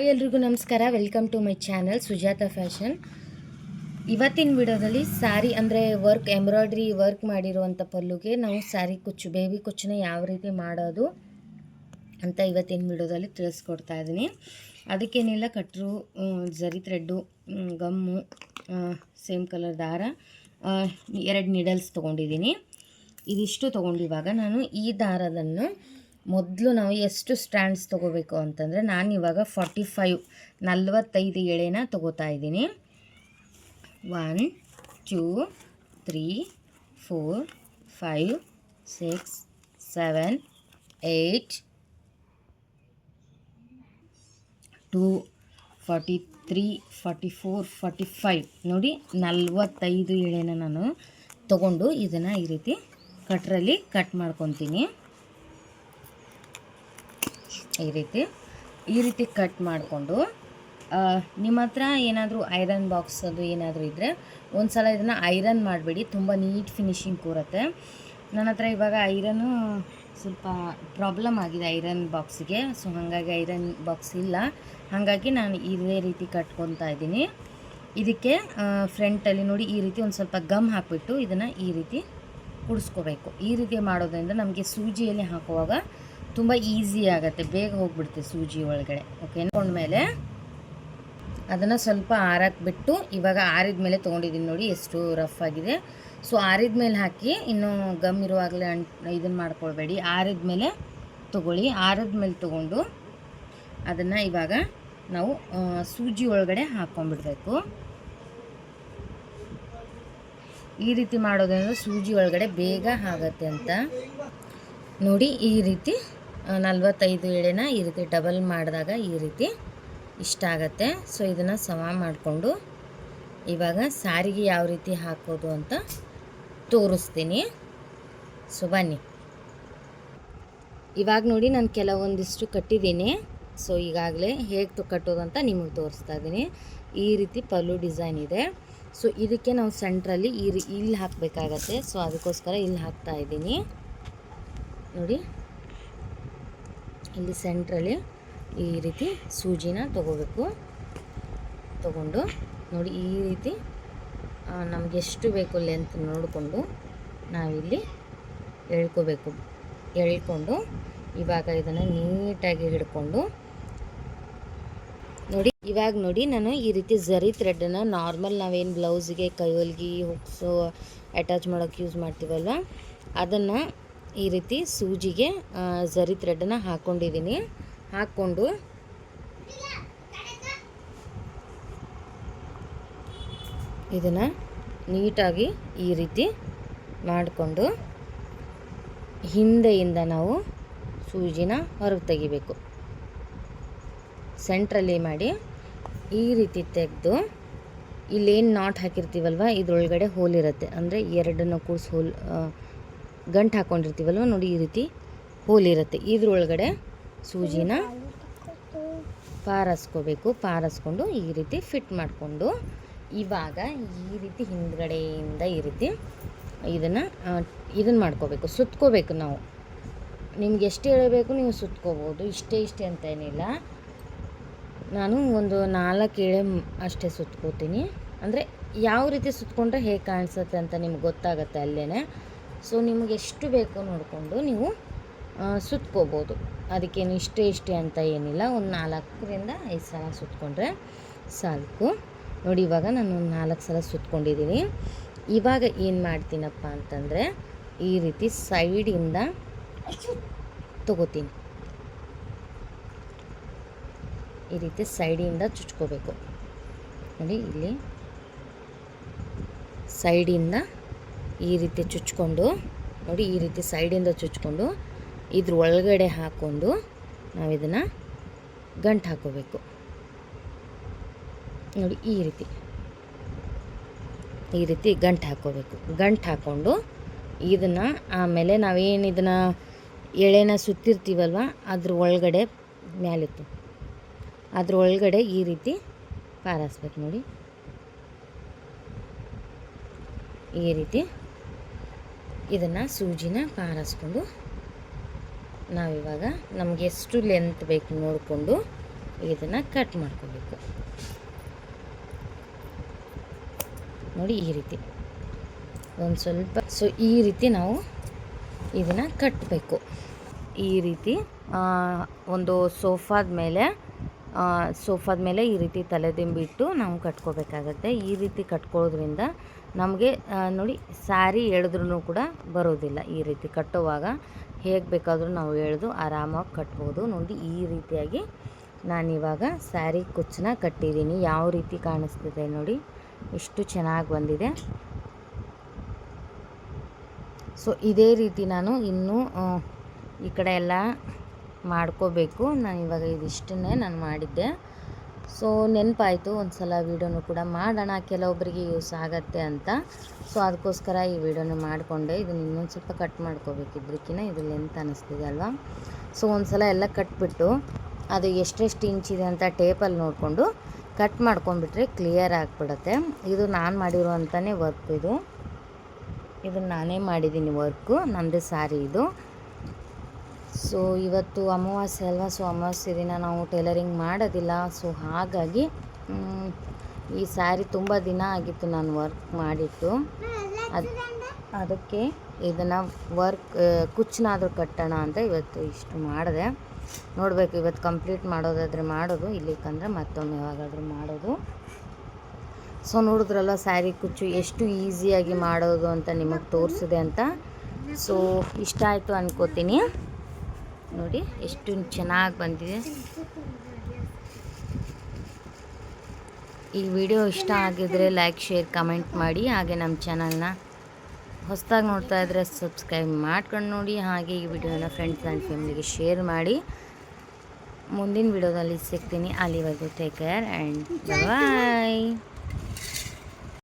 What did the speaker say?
Hi ಎಲ್ರಿಗೂ ನಮಸ್ಕಾರ. Welcome to my channel Sujata fashion. ಇವತ್ತಿನ ವಿಡಿಯೋದಲ್ಲಿ ಸ್ಯಾರಿ ಅಂದರೆ ವರ್ಕ್ ಎಂಬ್ರಾಯ್ಡ್ರಿ ವರ್ಕ್ ಮಾಡಿರುವಂಥ ಪಲ್ಲುಗೆ ನಾವು ಸ್ಯಾರಿ ಕುಚ್ಚು ಬೇಬಿ ಕುಚ್ಚನ್ನ ಯಾವ ರೀತಿ ಮಾಡೋದು ಅಂತ ಇವತ್ತಿನ ವಿಡಿಯೋದಲ್ಲಿ ತಿಳಿಸ್ಕೊಡ್ತಾ ಇದ್ದೀನಿ. ಅದಕ್ಕೇನೆಲ್ಲ ಕಟ್ರು, ಜರಿ ಥ್ರೆಡ್ಡು, ಗಮ್ಮು, ಸೇಮ್ ಕಲರ್ ದಾರ, 2 ನೀಡಲ್ಸ್ ತೊಗೊಂಡಿದ್ದೀನಿ. ಇದಿಷ್ಟು ತೊಗೊಂಡಿವಾಗ ನಾನು ಈ ದಾರದನ್ನು ಮೊದಲು ನಾವು ಎಷ್ಟು ಸ್ಟ್ಯಾಂಡ್ಸ್ ತೊಗೋಬೇಕು ಅಂತಂದರೆ ನಾನಿವಾಗ 45 ಎಳೆನ ತೊಗೋತಾ ಇದ್ದೀನಿ. 1 2 3 4 5 6 7 8 2 43 44 45 ನೋಡಿ 45 ಎಳೆನ ನಾನು ತೊಗೊಂಡು ಇದನ್ನು ಈ ರೀತಿ ಕಟ್ರಲ್ಲಿ ಕಟ್ ಮಾಡ್ಕೊತೀನಿ. ಈ ರೀತಿ ಕಟ್ ಮಾಡಿಕೊಂಡು ನಿಮ್ಮ ಹತ್ರ ಏನಾದರೂ ಐರನ್ ಬಾಕ್ಸ್ ಅದು ಏನಾದರೂ ಇದ್ದರೆ ಒಂದು ಸಲ ಇದನ್ನು ಐರನ್ ಮಾಡಬೇಡಿ, ತುಂಬ ನೀಟ್ ಫಿನಿಶಿಂಗ್ ಕೂರುತ್ತೆ. ನನ್ನ ಹತ್ರ ಇವಾಗ ಐರನ್ನು ಸ್ವಲ್ಪ ಪ್ರಾಬ್ಲಮ್ ಆಗಿದೆ ಐರನ್ ಬಾಕ್ಸಿಗೆ, ಸೊ ಹಾಗಾಗಿ ಐರನ್ ಬಾಕ್ಸ್ ಇಲ್ಲ. ಹಾಗಾಗಿ ನಾನು ಇದೇ ರೀತಿ ಕಟ್ಕೊತಾ ಇದ್ದೀನಿ. ಇದಕ್ಕೆ ಫ್ರಂಟಲ್ಲಿ ನೋಡಿ ಈ ರೀತಿ ಒಂದು ಸ್ವಲ್ಪ ಗಮ್ ಹಾಕಿಬಿಟ್ಟು ಇದನ್ನು ಈ ರೀತಿ ಕುಡಿಸ್ಕೋಬೇಕು. ಈ ರೀತಿ ಮಾಡೋದ್ರಿಂದ ನಮಗೆ ಸೂಜಿಯಲ್ಲಿ ಹಾಕುವಾಗ ತುಂಬ ಈಸಿ ಆಗುತ್ತೆ, ಬೇಗ ಹೋಗಿಬಿಡುತ್ತೆ ಸೂಜಿ ಒಳಗಡೆ. ಓಕೆ, ಅಂದ್ಕೊಂಡ್ಮೇಲೆ ಅದನ್ನು ಸ್ವಲ್ಪ ಆರಕ್ಕೆ ಬಿಟ್ಟು ಇವಾಗ ಆರಿದ ಮೇಲೆ ತೊಗೊಂಡಿದ್ದೀನಿ. ನೋಡಿ ಎಷ್ಟು ರಫ್ ಆಗಿದೆ. ಸೊ ಆರಿದ ಮೇಲೆ ಹಾಕಿ, ಇನ್ನೂ ಗಮ್ ಇರುವಾಗಲೇ ಇದನ್ನು ಮಾಡ್ಕೊಳ್ಬೇಡಿ. ಆರಿದ ಮೇಲೆ ತೊಗೊಳ್ಳಿ. ಆರಿದ ಮೇಲೆ ತೊಗೊಂಡು ಅದನ್ನು ಇವಾಗ ನಾವು ಸೂಜಿ ಒಳಗಡೆ ಹಾಕ್ಕೊಂಡ್ಬಿಡ್ಬೇಕು. ಈ ರೀತಿ ಮಾಡೋದ್ರಿಂದ ಸೂಜಿ ಒಳಗಡೆ ಬೇಗ ಆಗುತ್ತೆ ಅಂತ ನೋಡಿ. ಈ ರೀತಿ 45 ಎಳೆನ ಈ ರೀತಿ ಡಬಲ್ ಮಾಡಿದಾಗ ಈ ರೀತಿ ಇಷ್ಟ ಆಗುತ್ತೆ. ಸೊ ಇದನ್ನು ಸಮ ಮಾಡಿಕೊಂಡು ಇವಾಗ ಸ್ಯಾರಿಗೆ ಯಾವ ರೀತಿ ಹಾಕೋದು ಅಂತ ತೋರಿಸ್ತೀನಿ. ಸೊ ಬನ್ನಿ. ಇವಾಗ ನೋಡಿ ನಾನು ಕೆಲವೊಂದಿಷ್ಟು ಕಟ್ಟಿದ್ದೀನಿ. ಸೊ ಈಗಾಗಲೇ ಹೇಗೆ ಕಟ್ಟೋದು ಅಂತ ನಿಮಗೆ ತೋರಿಸ್ತಾ ಇದ್ದೀನಿ. ಈ ರೀತಿ ಪಲ್ಲು ಡಿಸೈನ್ ಇದೆ. ಸೊ ಇದಕ್ಕೆ ನಾವು ಸೆಂಟ್ರಲ್ಲಿ ಇಲ್ಲಿ ಹಾಕಬೇಕಾಗತ್ತೆ. ಸೊ ಅದಕ್ಕೋಸ್ಕರ ಇಲ್ಲಿ ಹಾಕ್ತಾ ಇದ್ದೀನಿ. ನೋಡಿ ಇಲ್ಲಿ ಸೆಂಟ್ರಲ್ಲಿ ಈ ರೀತಿ ಸೂಜಿನ ತೊಗೋಬೇಕು. ತೊಗೊಂಡು ನೋಡಿ ಈ ರೀತಿ ನಮಗೆ ಎಷ್ಟು ಬೇಕು ಲೆಂತ್ ನೋಡಿಕೊಂಡು ನಾವಿಲ್ಲಿ ಎಳ್ಕೋಬೇಕು. ಎಳ್ಕೊಂಡು ಇವಾಗ ಇದನ್ನು ನೀಟಾಗಿ ಹಿಡ್ಕೊಂಡು ನೋಡಿ. ಇವಾಗ ನೋಡಿ ನಾನು ಈ ರೀತಿ ಜರಿ ಥ್ರೆಡನ್ನು ನಾರ್ಮಲ್ ನಾವೇನು ಬ್ಲೌಸಿಗೆ ಕೈಯೊಲ್ಗಿ ಹುಕ್ಸು ಅಟ್ಯಾಚ್ ಮಾಡೋಕ್ಕೆ ಯೂಸ್ ಮಾಡ್ತೀವಲ್ವ, ಅದನ್ನು ಈ ರೀತಿ ಸೂಜಿಗೆ ಜರಿ ಥ್ರೆಡನ್ನು ಹಾಕ್ಕೊಂಡಿದ್ದೀನಿ. ಹಾಕ್ಕೊಂಡು ಇದನ್ನು ನೀಟಾಗಿ ಈ ರೀತಿ ಮಾಡಿಕೊಂಡು ಹಿಂದೆಯಿಂದ ನಾವು ಸೂಜಿನ ಹೊರಗೆ ತೆಗಿಬೇಕು. ಸೆಂಟ್ರಲ್ಲಿ ಮಾಡಿ ಈ ರೀತಿ ತೆಗೆದು ಇಲ್ಲೇನು ನಾಟ್ ಹಾಕಿರ್ತೀವಲ್ವ ಇದ್ರೊಳಗಡೆ ಹೋಲ್ ಇರುತ್ತೆ, ಅಂದರೆ ಎರಡನ್ನು ಕೂಡಿಸಿ ಹೋಲ್ ಗಂಟು ಹಾಕ್ಕೊಂಡಿರ್ತೀವಲ್ವ ನೋಡಿ ಈ ರೀತಿ ಹೋಲ್ ಇರುತ್ತೆ. ಇದ್ರೊಳಗಡೆ ಸೂಜಿನ ಪಾರಸ್ಕೋಬೇಕು. ಪಾರಸ್ಕೊಂಡು ಈ ರೀತಿ ಫಿಟ್ ಮಾಡಿಕೊಂಡು ಇವಾಗ ಈ ರೀತಿ ಹಿಂದ್ಗಡೆಯಿಂದ ಈ ರೀತಿ ಇದನ್ನು ಮಾಡ್ಕೋಬೇಕು, ಸುತ್ಕೋಬೇಕು. ನಾವು ನಿಮ್ಗೆ ಎಷ್ಟು ಹೇಳಬೇಕು ನೀವು ಸುತ್ಕೋಬೋದು, ಇಷ್ಟೇ ಅಂತ ಏನಿಲ್ಲ. ನಾನು ಒಂದು 4 ಎಳೆ ಅಷ್ಟೇ ಸುತ್ಕೋತೀನಿ. ಅಂದರೆ ಯಾವ ರೀತಿ ಸುತ್ಕೊಂಡ್ರೆ ಹೇಗೆ ಕಾಣಿಸುತ್ತೆ ಅಂತ ನಿಮ್ಗೆ ಗೊತ್ತಾಗುತ್ತೆ ಅಲ್ಲೇ. ಸೊ ನಿಮಗೆ ಎಷ್ಟು ಬೇಕು ನೋಡಿಕೊಂಡು ನೀವು ಸುತ್ಕೋಬೋದು. ಅದಕ್ಕೇನು ಇಷ್ಟೇ ಅಂತ ಏನಿಲ್ಲ. ಒಂದು 4ರಿಂದ 5 ಸಲ ಸುತ್ಕೊಂಡ್ರೆ ಸಾಕು. ನೋಡಿ ಇವಾಗ ನಾನು ಒಂದು 4 ಸಲ ಸುತ್ಕೊಂಡಿದ್ದೀನಿ. ಇವಾಗ ಏನು ಮಾಡ್ತೀನಪ್ಪ ಅಂತಂದರೆ ಈ ರೀತಿ ಸೈಡಿಂದ ತಗೋತೀನಿ. ಈ ರೀತಿ ಸೈಡಿಂದ ಚುಚ್ಕೋಬೇಕು. ನೋಡಿ ಇಲ್ಲಿ ಸೈಡಿಂದ ಈ ರೀತಿ ಚುಚ್ಕೊಂಡು ನೋಡಿ ಈ ರೀತಿ ಸೈಡಿಂದ ಚುಚ್ಕೊಂಡು ಇದ್ರ ಒಳಗಡೆ ಹಾಕ್ಕೊಂಡು ನಾವು ಇದನ್ನು ಗಂಟು ಹಾಕೋಬೇಕು. ನೋಡಿ ಈ ರೀತಿ ಗಂಟು ಹಾಕ್ಕೋಬೇಕು. ಗಂಟು ಹಾಕ್ಕೊಂಡು ಇದನ್ನು ಆಮೇಲೆ ನಾವೇನು ಇದನ್ನು ಎಳೆನ ಸುತ್ತಿರ್ತೀವಲ್ವ ಅದ್ರ ಒಳಗಡೆ ಮ್ಯಾಲಿತ್ತು ಅದ್ರ ಒಳಗಡೆ ಈ ರೀತಿ ಪಾರಿಸ್ಬೇಕು. ನೋಡಿ ಈ ರೀತಿ ಇದನ್ನು ಸೂಜಿನ ಪಾರಿಸ್ಕೊಂಡು ನಾವಿವಾಗ ನಮಗೆ ಎಷ್ಟು ಲೆಂತ್ ಬೇಕು ನೋಡಿಕೊಂಡು ಇದನ್ನು ಕಟ್ ಮಾಡ್ಕೋಬೇಕು. ನೋಡಿ ಈ ರೀತಿ ಒಂದು ಸ್ವಲ್ಪ ಈ ರೀತಿ ನಾವು ಇದನ್ನು ಕಟ್ಟಬೇಕು. ಈ ರೀತಿ ಒಂದು ಸೋಫಾದ ಮೇಲೆ ಈ ರೀತಿ ತಲೆದಿಂಬಿಟ್ಟು ನಾವು ಕಟ್ಕೋಬೇಕಾಗತ್ತೆ. ಈ ರೀತಿ ಕಟ್ಕೊಳ್ಳೋದ್ರಿಂದ ನಮಗೆ ನೋಡಿ ಸ್ಯಾರಿ ಎಳೆದ್ರೂ ಕೂಡ ಬರೋದಿಲ್ಲ. ಈ ರೀತಿ ಕಟ್ಟುವಾಗ ಹೇಗೆ ಬೇಕಾದರೂ ನಾವು ಎಳೆದು ಆರಾಮಾಗಿ ಕಟ್ಬೋದು. ನೋಡಿ ಈ ರೀತಿಯಾಗಿ ನಾನಿವಾಗ ಸ್ಯಾರಿ ಕುಚ್ಚನ್ನ ಕಟ್ಟಿದ್ದೀನಿ. ಯಾವ ರೀತಿ ಕಾಣಿಸ್ತಿದೆ ನೋಡಿ, ಎಷ್ಟು ಚೆನ್ನಾಗಿ ಬಂದಿದೆ. ಸೊ ಇದೇ ರೀತಿ ನಾನು ಇನ್ನೂ ಈ ಕಡೆ ಎಲ್ಲ ಮಾಡ್ಕೋಬೇಕು. ನಾನು ಇವಾಗ ಇದಿಷ್ಟನ್ನೇ ನಾನು ಮಾಡಿದ್ದೆ. ಸೊ ನೆನಪಾಯಿತು ಒಂದು ಸಲ ವೀಡಿಯೋನು ಕೂಡ ಮಾಡೋಣ, ಕೆಲವೊಬ್ಬರಿಗೆ ಯೂಸ್ ಆಗತ್ತೆ ಅಂತ. ಸೊ ಅದಕ್ಕೋಸ್ಕರ ಈ ವಿಡಿಯೋನ ಮಾಡಿಕೊಂಡೆ. ಇದನ್ನು ಇನ್ನೊಂದು ಸ್ವಲ್ಪ ಕಟ್ ಮಾಡ್ಕೋಬೇಕಿದ್ರಕ್ಕಿಂತ ಇದು ಲೆಂತ್ ಅನ್ನಿಸ್ತಿದೆ ಅಲ್ವಾ. ಸೊ ಒಂದು ಸಲ ಎಲ್ಲ ಕಟ್ಬಿಟ್ಟು ಅದು ಎಷ್ಟೆಷ್ಟು ಇಂಚಿದೆ ಅಂತ ಟೇಪಲ್ಲಿ ನೋಡಿಕೊಂಡು ಕಟ್ ಮಾಡ್ಕೊಂಡ್ಬಿಟ್ರೆ ಕ್ಲಿಯರ್ ಆಗಿಬಿಡುತ್ತೆ. ಇದು ನಾನು ಮಾಡಿರುವಂಥನೇ ವರ್ಕ್. ಇದನ್ನು ನಾನೇ ಮಾಡಿದ್ದೀನಿ ವರ್ಕು, ನಮ್ಮದೇ ಸ್ಯಾರಿ ಇದು. ಸೊ ಇವತ್ತು ಅಮಾವಾಸ್ಯೆ ಅಲ್ವಾ, ಸೊ ಅಮಾವಾಸ್ಯೆ ದಿನ ನಾವು ಟೈಲರಿಂಗ್ ಮಾಡೋದಿಲ್ಲ. ಸೊ ಹಾಗಾಗಿ ಈ ಸ್ಯಾರಿ ತುಂಬ ದಿನ ಆಗಿತ್ತು ನಾನು ವರ್ಕ್ ಮಾಡಿತ್ತು. ಅದಕ್ಕೆ ಇದನ್ನು ಕುಚ್ಚನಾದರೂ ಕಟ್ಟೋಣ ಅಂತ ಇವತ್ತು ಇಷ್ಟು ಮಾಡಿದೆ. ನೋಡಬೇಕು, ಇವತ್ತು ಕಂಪ್ಲೀಟ್ ಮಾಡೋದಾದರೆ ಮಾಡೋದು, ಇಲ್ಲಿಕಂದರೆ ಮತ್ತೊಮ್ಮೆ ಯಾವಾಗಾದರೂ ಮಾಡೋದು. ಸೊ ನೋಡಿದ್ರಲ್ಲ ಸ್ಯಾರಿ ಕುಚ್ಚು ಎಷ್ಟು ಈಸಿಯಾಗಿ ಮಾಡೋದು ಅಂತ ನಿಮಗೆ ತೋರಿಸಿದೆ ಅಂತ. ಸೊ ಇಷ್ಟ ಆಯಿತು ಅನ್ಕೋತೀನಿ. ನೋಡಿ ಎಷ್ಟು ಚೆನ್ನಾಗಿ ಬಂದಿದೆ. ಈ ವಿಡಿಯೋ ಇಷ್ಟ ಆಗಿದ್ರೆ ಲೈಕ್, ಶೇರ್, ಕಮೆಂಟ್ ಮಾಡಿ. ಹಾಗೆ ನಮ್ಮ ಚಾನಲ್ನ ಹೊಸದಾಗಿ ನೋಡ್ತಾ ಇದ್ದರೆ ಸಬ್ಸ್ಕ್ರೈಬ್ ಮಾಡ್ಕೊಂಡು ನೋಡಿ. ಹಾಗೆ ಈ ವಿಡಿಯೋನ ಫ್ರೆಂಡ್ಸ್ ಆ್ಯಂಡ್ ಫ್ಯಾಮಿಲಿಗೆ ಶೇರ್ ಮಾಡಿ. ಮುಂದಿನ ವಿಡಿಯೋದಲ್ಲಿ ಸಿಗ್ತೀನಿ. ಅಲ್ಲಿವರೆಗೂ ಟೇಕ್ ಕೇರ್ ಆ್ಯಂಡ್ ಬಾಯ್.